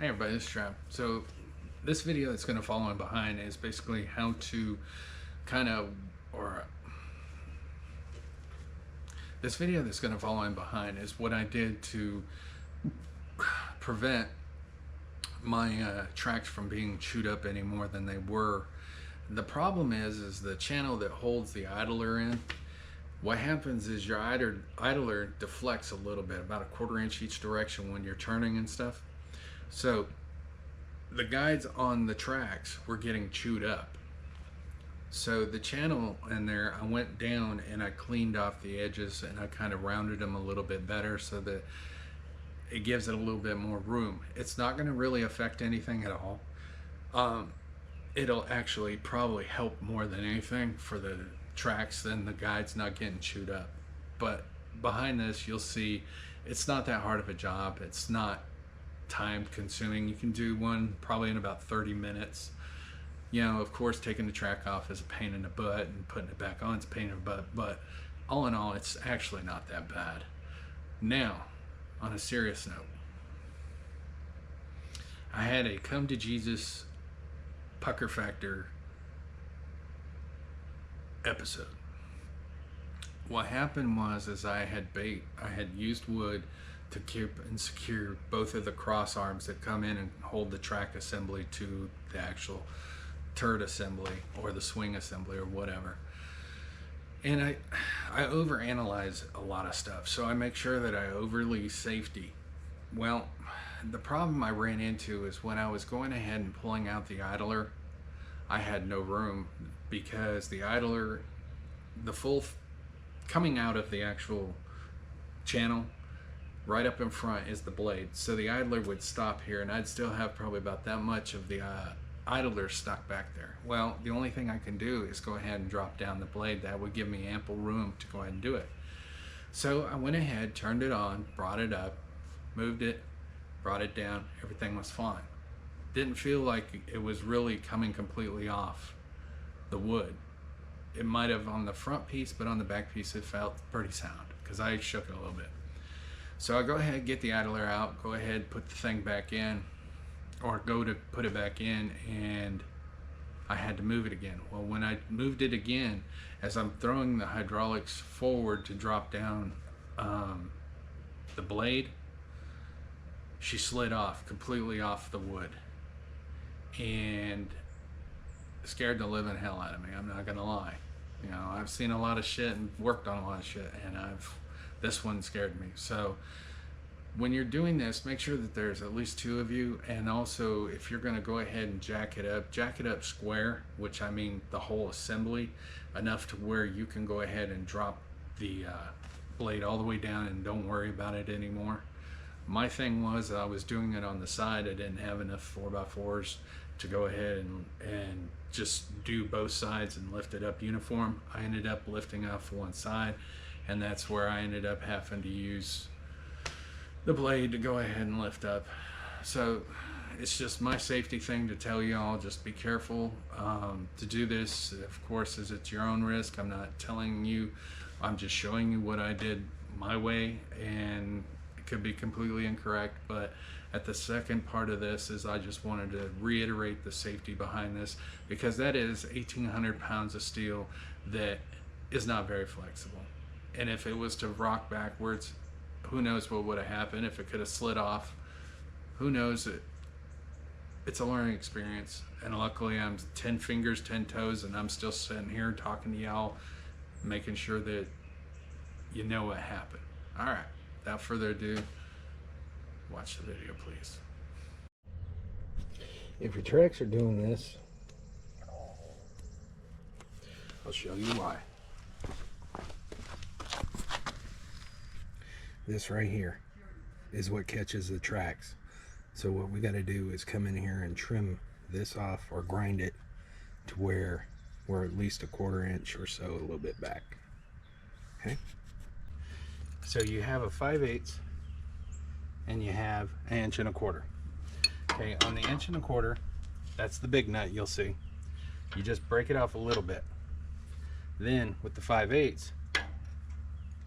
Hey everybody, this is Trav. So this video that's going to follow in behind is basically how to kind of, or this video that's going to follow in behind is what I did to prevent my tracks from being chewed up any more than they were. The problem is the channel that holds the idler in. What happens is your idler deflects a little bit, about a 1/4 inch each direction when you're turning and stuff. So the guides on the tracks were getting chewed up. So the channel in there, I went down and I cleaned off the edges and I kind of rounded them a little bit better so that it gives it a little bit more room. It's not going to really affect anything at all. It'll actually probably help more than anything for the tracks than the guides not getting chewed up. But behind this, you'll see it's not that hard of a job. It's not time consuming. You can do one probably in about 30 minutes. You know, of course, taking the track off is a pain in the butt and putting it back on is a pain in the butt, but all in all, it's actually not that bad. Now, on a serious note, I had a come to Jesus pucker factor episode. What happened was I had used wood to keep and secure both of the cross arms that come in and hold the track assembly to the actual turret assembly or the swing assembly or whatever. And I overanalyze a lot of stuff, so I make sure that I overly safety. Well, the problem I ran into is when I was going ahead and pulling out the idler, I had no room because the idler, coming out of the actual channel, right up in front is the blade. So the idler would stop here and I'd still have probably about that much of the idler stuck back there. Well, the only thing I can do is go ahead and drop down the blade. That would give me ample room to go ahead and do it. So I went ahead, turned it on, brought it up, moved it, brought it down, everything was fine. Didn't feel like it was really coming completely off the wood. It might have on the front piece, but on the back piece it felt pretty sound because I shook it a little bit. So I go ahead, get the idler out, go ahead, put the thing back in, or go to put it back in, and I had to move it again. Well, when I moved it again, as I'm throwing the hydraulics forward to drop down the blade, she slid off, completely off the wood, and scared the living hell out of me. I'm not gonna lie. You know, I've seen a lot of shit and worked on a lot of shit, and this one scared me. So when you're doing this, make sure that there's at least 2 of you, and also if you're going to go ahead and jack it up square, which I mean the whole assembly, enough to where you can go ahead and drop the blade all the way down and don't worry about it anymore. My thing was I was doing it on the side. I didn't have enough 4x4s to go ahead and just do both sides and lift it up uniform. I ended up lifting off one side, and that's where I ended up having to use the blade to go ahead and lift up. So it's just my safety thing to tell you all, just be careful to do this. Of course, is at your own risk. I'm not telling you, I'm just showing you what I did my way, and it could be completely incorrect, but at the second part of this is I just wanted to reiterate the safety behind this, because that is 1,800 pounds of steel that is not very flexible. And if it was to rock backwards, who knows what would have happened. If it could have slid off, who knows. It's a learning experience, and luckily I'm 10 fingers 10 toes, and I'm still sitting here talking to y'all, making sure that you know what happened. All right, without further ado, watch the video, please. If your tracks are doing this, I'll show you why. This right here is what catches the tracks. So what we got to do is come in here and trim this off, or grind it to where we're at least a 1/4 inch or so, a little bit back. Okay. So you have a 5/8 and you have 1 1/4 inch. Okay, on the 1 1/4 inch, that's the big nut you'll see. You just break it off a little bit. Then with the 5/8,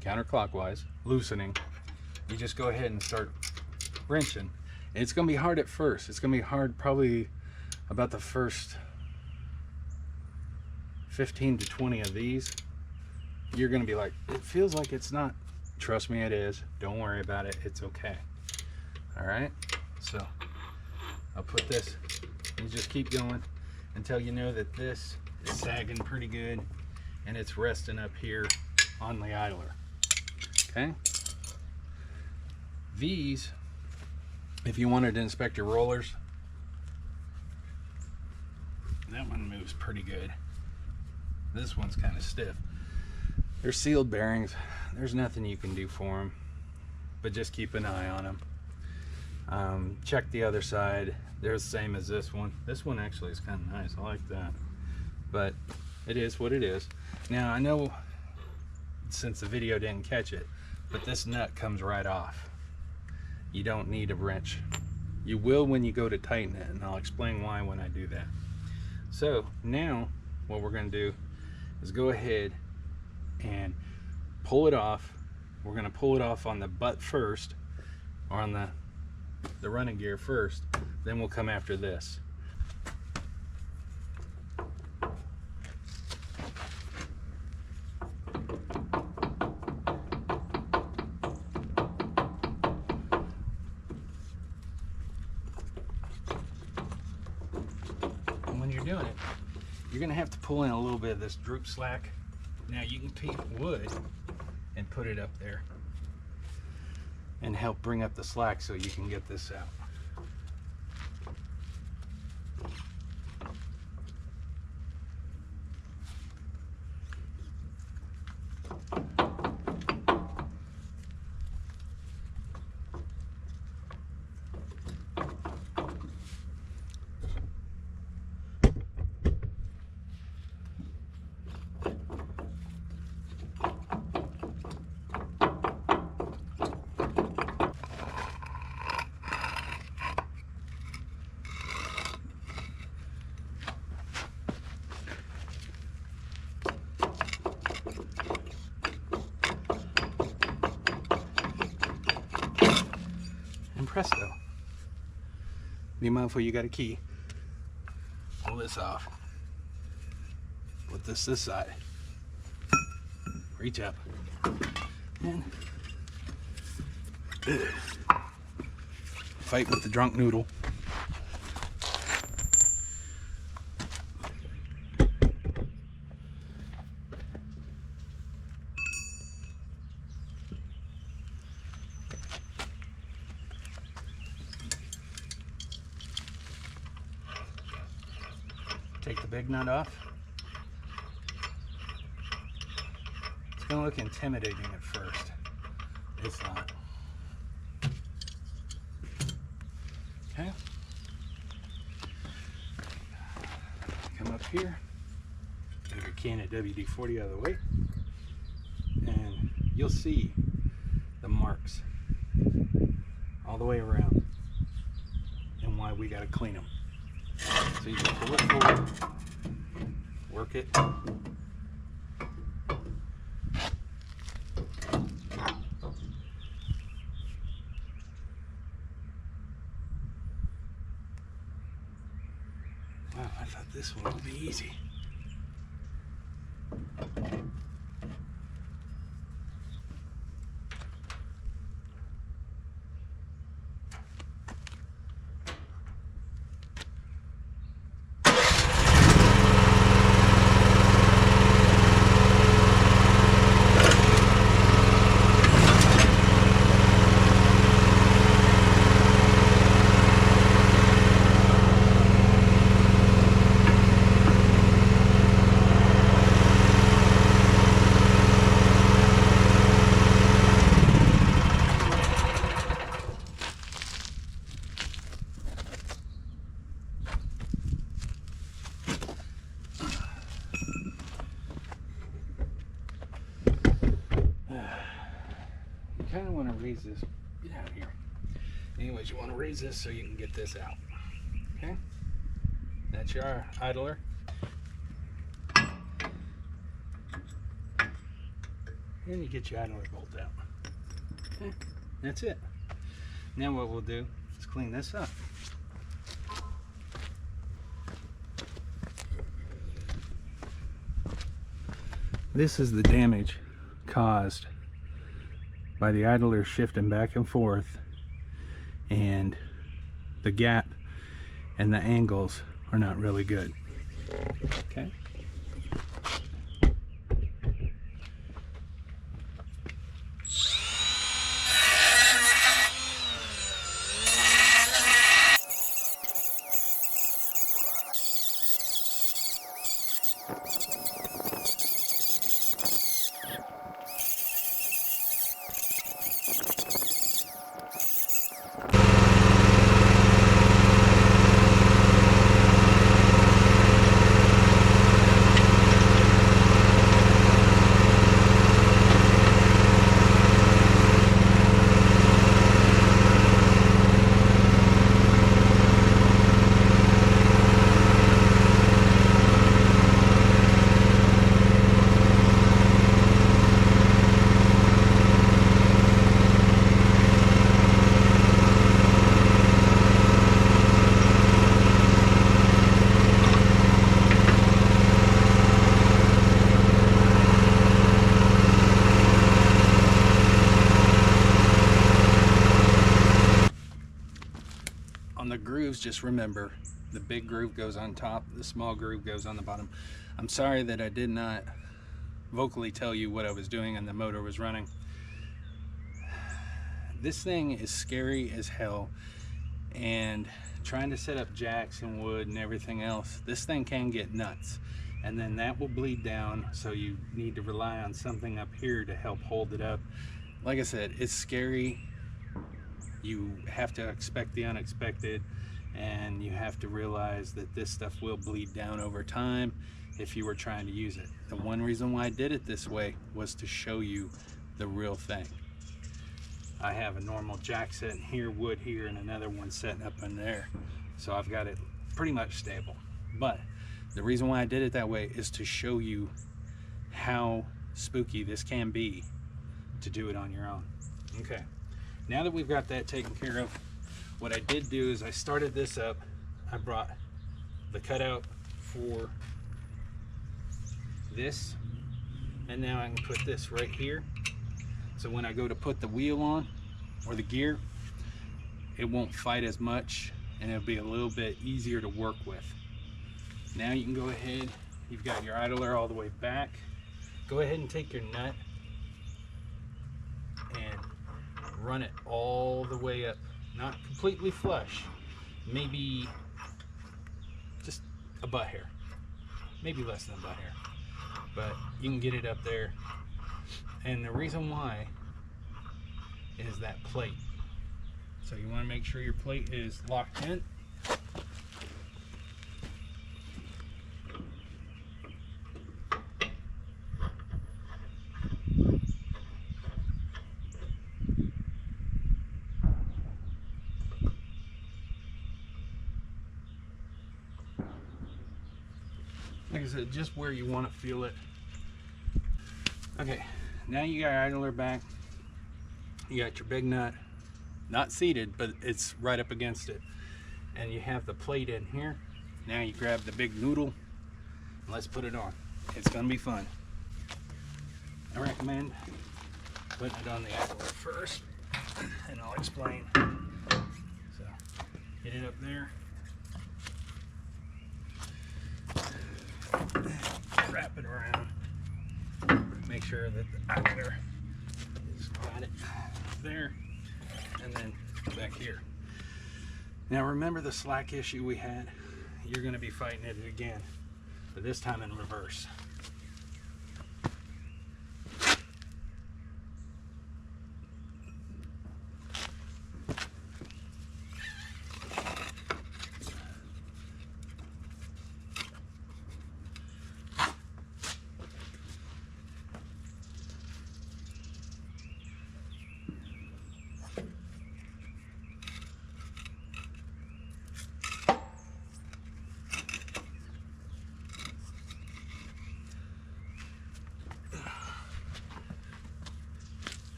counterclockwise, loosening, you just go ahead and start wrenching, And it's going to be hard at first. It's going to be hard probably about the first 15 to 20 of these. You're going to be like, it feels like it's not. Trust me, it is. Don't worry about it. It's okay. All right. So I'll put this, and just keep going until you know that this is sagging pretty good and it's resting up here on the idler. Okay. These, if you wanted to inspect your rollers, that one moves pretty good. This one's kind of stiff. They're sealed bearings. There's nothing you can do for them, but just keep an eye on them. Check the other side. They're the same as this one. This one actually is kind of nice. I like that. But it is what it is. Now, I know since the video didn't catch it, but this nut comes right off. You don't need a wrench. You will when you go to tighten it, and I'll explain why when I do that. So now what we're going to do is go ahead and pull it off. We're going to pull it off on the butt first, or on the running gear first, then we'll come after this. And when you're doing it, you're going to have to pull in a little bit of this droop slack. Now you can take wood and put it up there and help bring up the slack so you can get this out. Presto. Be mindful you got a key. Pull this off. Put this side. Reach up. And fight with the drunk noodle. Take the big nut off. It's going to look intimidating at first. It's not. Okay. Come up here. Move your can of WD-40 out of the way. And you'll see the marks all the way around and why we got to clean them. So you can pull it forward, work it. Wow, I thought this one would be easy. Kind of want to raise this. Get out of here. Anyways, you want to raise this so you can get this out. Okay? That's your idler. And you get your idler bolt out. Okay? That's it. Now what we'll do is clean this up. This is the damage caused by the idler shifting back and forth, and the gap and the angles are not really good. Okay. On the grooves, just remember the big groove goes on top, the small groove goes on the bottom. I'm sorry that I did not vocally tell you what I was doing and the motor was running. This thing is scary as hell, and trying to set up jacks and wood and everything else, this thing can get nuts, and then that will bleed down, so you need to rely on something up here to help hold it up. Like I said, it's scary. You have to expect the unexpected, and you have to realize that this stuff will bleed down over time if you were trying to use it. The one reason why I did it this way was to show you the real thing. I have a normal jack set here, wood here, and another one setting up in there. So I've got it pretty much stable. But the reason why I did it that way is to show you how spooky this can be to do it on your own. Okay. Now that we've got that taken care of, what I did do is I started this up. I brought the cutout for this, and now I can put this right here. So when I go to put the wheel on, or the gear, it won't fight as much, and it'll be a little bit easier to work with. Now you can go ahead, you've got your idler all the way back. Go ahead and take your nut and run it all the way up, not completely flush, maybe just a butt hair, maybe less than a butt hair, but you can get it up there. And the reason why is that plate. So you want to make sure your plate is locked in. Like I said, just where you want to feel it. Okay, now you got your idler back. You got your big nut, not seated, but it's right up against it. And you have the plate in here. Now you grab the big noodle, and let's put it on. It's gonna be fun. I recommend putting it on the idler first, and I'll explain. So, get it up there. Wrap it around. Make sure that the idler has got it there, and then back here. Now remember the slack issue we had? You're going to be fighting it again, but this time in reverse.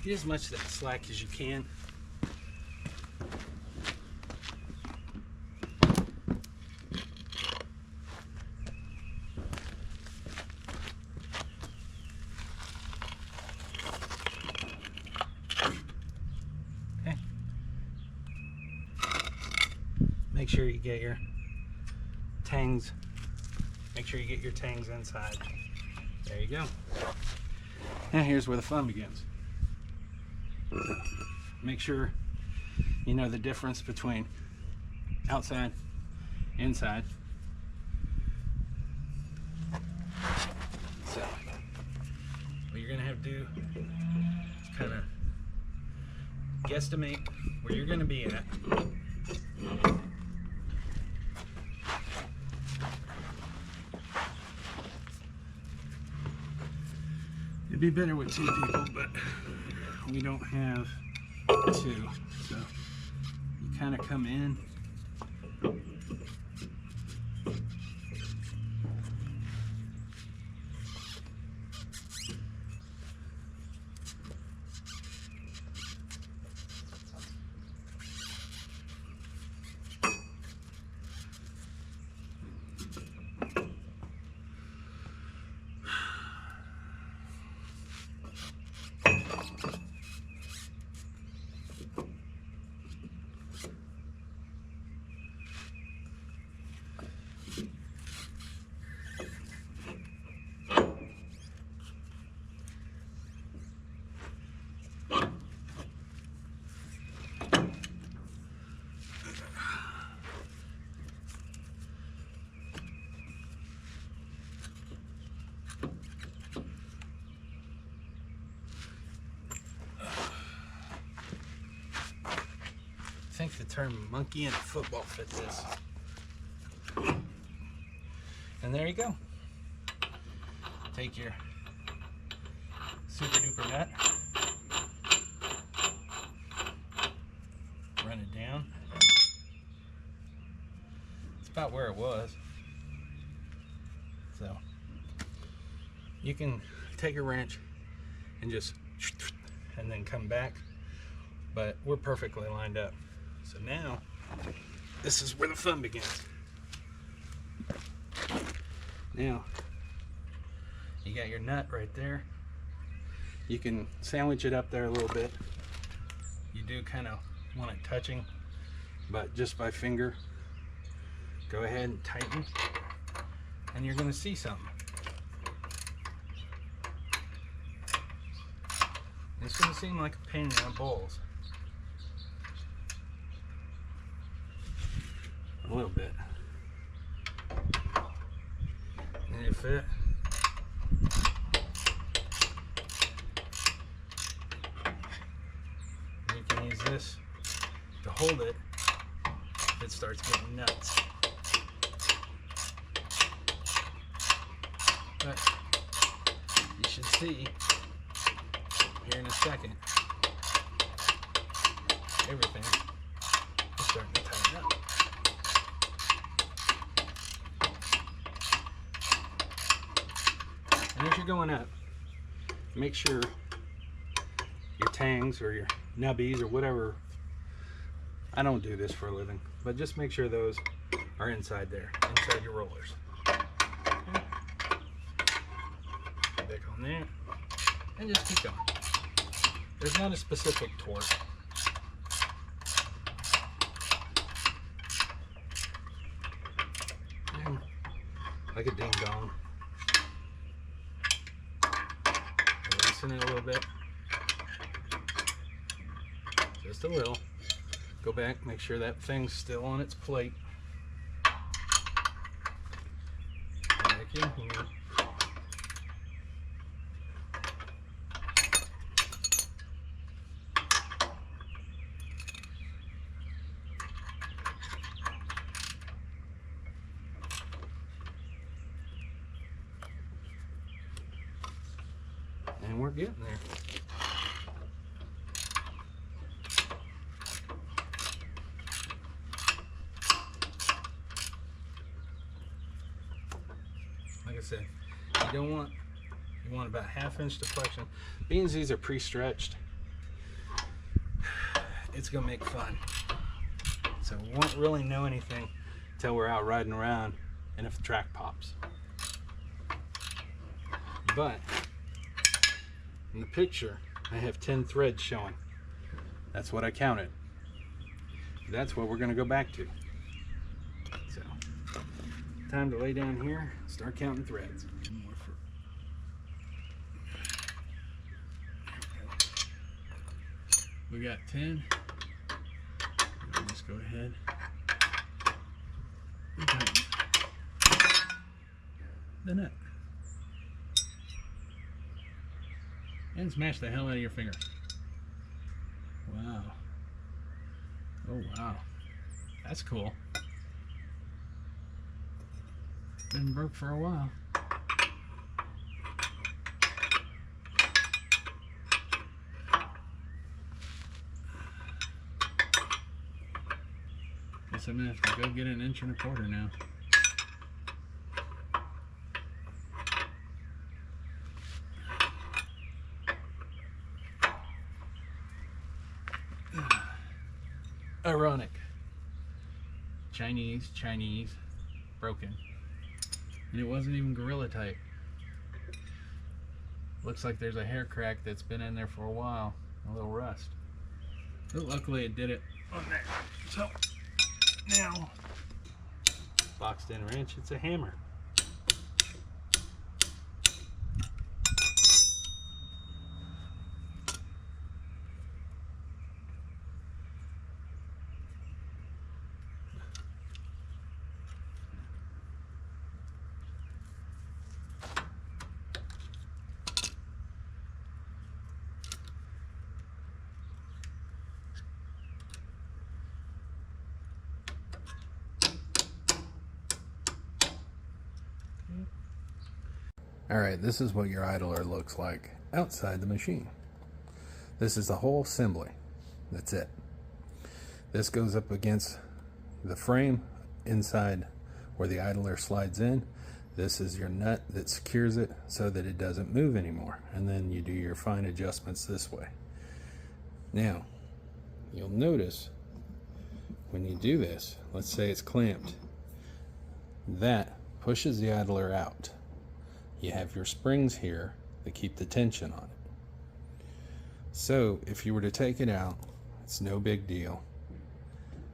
Get as much of that slack as you can. make sure you get your tangs. Make sure you get your tangs inside. There you go. Now here's where the fun begins. Make sure you know the difference between outside, inside. So what you're gonna have to do is kind of guesstimate where you're gonna be at. It'd be better with 2 people, but we don't have 2. So you kind of come in. I think the term monkey in a football fits this. And there you go. Take your super duper nut, run it down. It's about where it was. So you can take a wrench and just and then come back, but we're perfectly lined up. So now, this is where the fun begins. Now, you got your nut right there. You can sandwich it up there a little bit. You do kind of want it touching, but just by finger, go ahead and tighten, and you're going to see something. It's going to seem like a pain in the balls. A little bit. And it fit. You can use this to hold it if it starts getting nuts. But you should see here in a second, everything is starting to tighten up. And as you're going up, make sure your tangs or your nubbies or whatever, I don't do this for a living, but just make sure those are inside there, inside your rollers. Okay. Back on there, and just keep going. There's not a specific torque. And like a ding dong. Loosen it a little bit. Just a little. Go back, make sure that thing's still on its plate. Back in here. And we're getting there. Like I said, you want about 1/2 inch deflection. Being these are pre-stretched, it's gonna make fun. So we won't really know anything until we're out riding around and if the track pops. But in the picture, I have 10 threads showing. That's what I counted. That's what we're going to go back to. Time to lay down here, start counting threads. We got 10. We'll just go ahead. The nut. And smash the hell out of your finger. Wow. Oh wow. That's cool. Been broke for a while. Guess I'm gonna have to go get an 1.25 inch now. Ironic. Chinese, broken. And it wasn't even Gorilla Type. Looks like there's a hair crack that's been in there for a while. A little rust. But luckily it did it on there. So, now, boxed in wrench, it's a hammer. Alright, this is what your idler looks like outside the machine. This is the whole assembly. That's it. This goes up against the frame inside where the idler slides in. This is your nut that secures it so that it doesn't move anymore. And then you do your fine adjustments this way. Now, you'll notice when you do this, let's say it's clamped, that pushes the idler out. You have your springs here that keep the tension on it. So if you were to take it out, it's no big deal.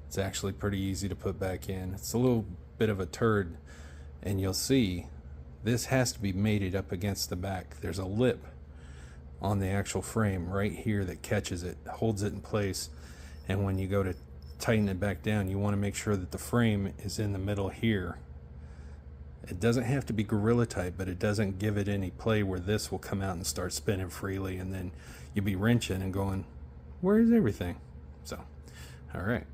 It's actually pretty easy to put back in. It's a little bit of a turd, and you'll see this has to be mated up against the back. There's a lip on the actual frame right here that catches it, holds it in place, and when you go to tighten it back down, you want to make sure that the frame is in the middle here. It doesn't have to be Gorilla Type, but it doesn't give it any play where this will come out and start spinning freely, and then you'll be wrenching and going, where is everything? So, all right.